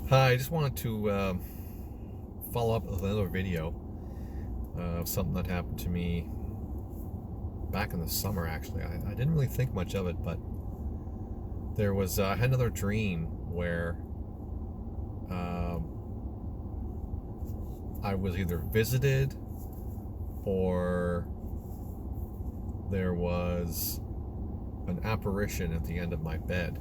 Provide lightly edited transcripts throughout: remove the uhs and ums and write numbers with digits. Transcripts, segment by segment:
Hi, I just wanted to follow up with another video of something that happened to me back in the summer, actually. I didn't really think much of it, but I had another dream where um, I was either visited or there was an apparition at the end of my bed.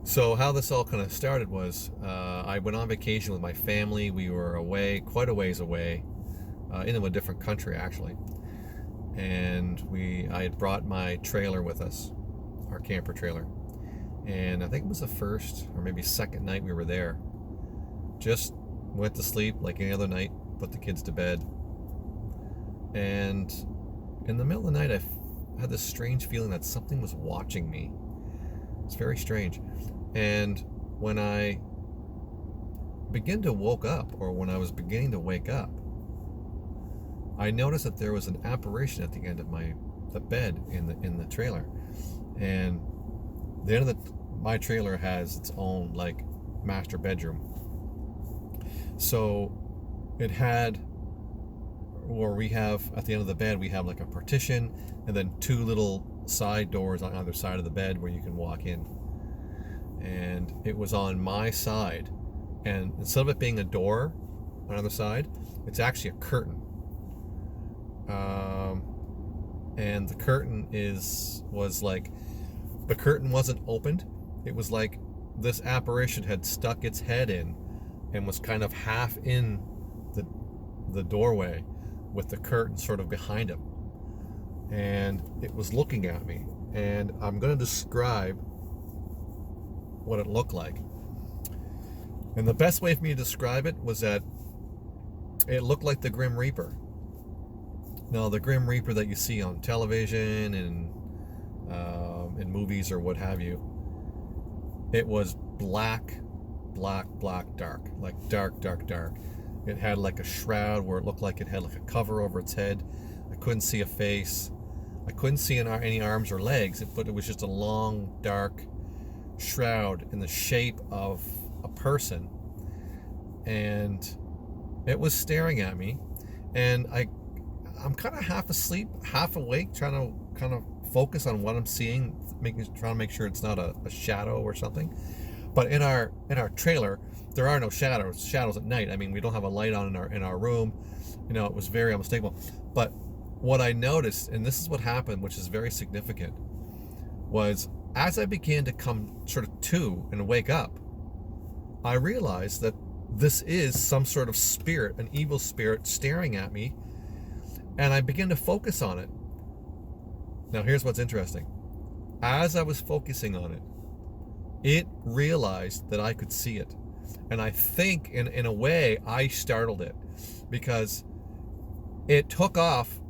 So how this all kind of started was I went on vacation with my family. We were away, quite a ways away, into a different country actually. And I had brought my trailer with us, our camper trailer. And I think it was the first or maybe second night we were there. Just went to sleep like any other night, put the kids to bed. And in the middle of the night, I had this strange feeling that something was watching me. It's very strange. And when I began to woke up, or when I was beginning to wake up, I noticed that there was an apparition at the end of the bed in the trailer. And the end of my trailer has its own like master bedroom. So it had, or we have at the end of the bed, we have like a partition and then two little side doors on either side of the bed where you can walk in. And it was on my side, and instead of it being a door on the other side, it's actually a curtain. And the curtain the curtain wasn't opened. It was like this apparition had stuck its head in and was kind of half in the doorway with the curtain sort of behind him. And it was looking at me. And I'm going to describe what it looked like. And the best way for me to describe it was that it looked like the Grim Reaper. Now, the Grim Reaper that you see on television and in movies or what have you, it was black, dark, like dark. It had like a shroud where it looked like it had like a cover over its head. I couldn't see a face. I couldn't see any arms or legs, but it was just a long, dark shroud in the shape of a person. And it was staring at me. And I'm kind of half asleep, half awake, trying to kind of focus on what I'm seeing, trying to make sure it's not a shadow or something. But in our trailer, there are no shadows at night. I mean, we don't have a light on in our room. It was very unmistakable. But what I noticed, and this is what happened, which is very significant, was as I began to come sort of to and wake up, I realized that this is some sort of spirit, an evil spirit staring at me, and I began to focus on it. Now, here's what's interesting. As I was focusing on it, it realized that I could see it. And I think, in a way, I startled it, because it took off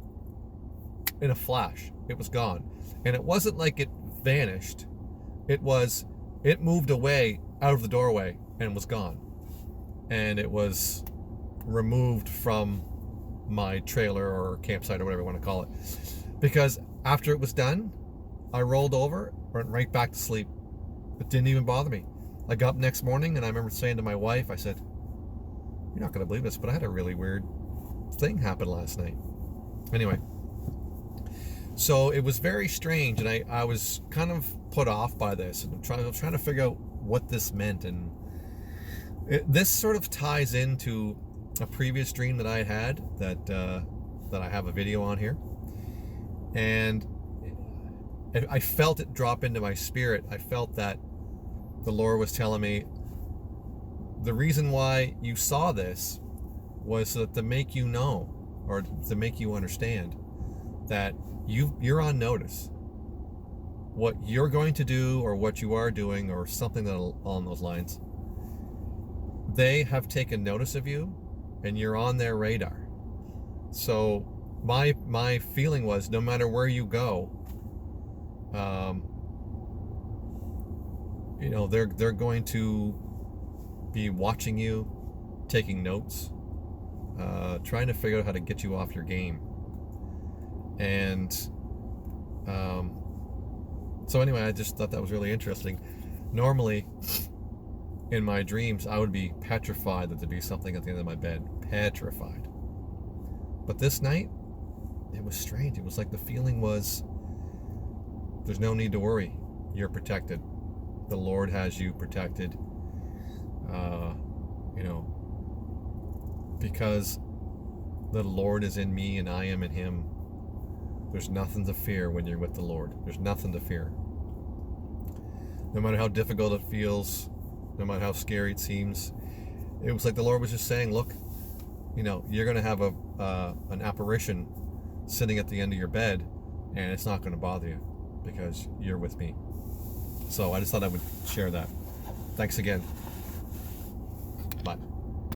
in a flash. It was gone. And it wasn't like it vanished. It moved away out of the doorway and was gone. And it was removed from my trailer or campsite or whatever you want to call it. Because after it was done, I rolled over, went right back to sleep. It didn't even bother me. I got up next morning and I remember saying to my wife, I said, "You're not going to believe this, but I had a really weird thing happen last night." Anyway, so it was very strange, and I was kind of put off by this, and I was trying to figure out what this meant. And this sort of ties into a previous dream that I had that I have a video on here. And I felt it drop into my spirit. I felt that the Lord was telling me the reason why you saw this was so that to make you know, or to make you understand that you're on notice. What you're going to do, or what you are doing, or something along those lines, they have taken notice of you and you're on their radar. So my feeling was, no matter where you go, they're going to be watching you, taking notes, trying to figure out how to get you off your game. And so anyway, I just thought that was really interesting. Normally, in my dreams, I would be petrified that there'd be something at the end of my bed. Petrified. But this night, it was strange. It was like the feeling was, there's no need to worry. You're protected. The Lord has you protected. Because the Lord is in me and I am in him. There's nothing to fear when you're with the Lord. There's nothing to fear. No matter how difficult it feels, no matter how scary it seems, it was like the Lord was just saying, look, you're going to have an apparition sitting at the end of your bed, and it's not going to bother you because you're with me. So I just thought I would share that. Thanks again. Bye.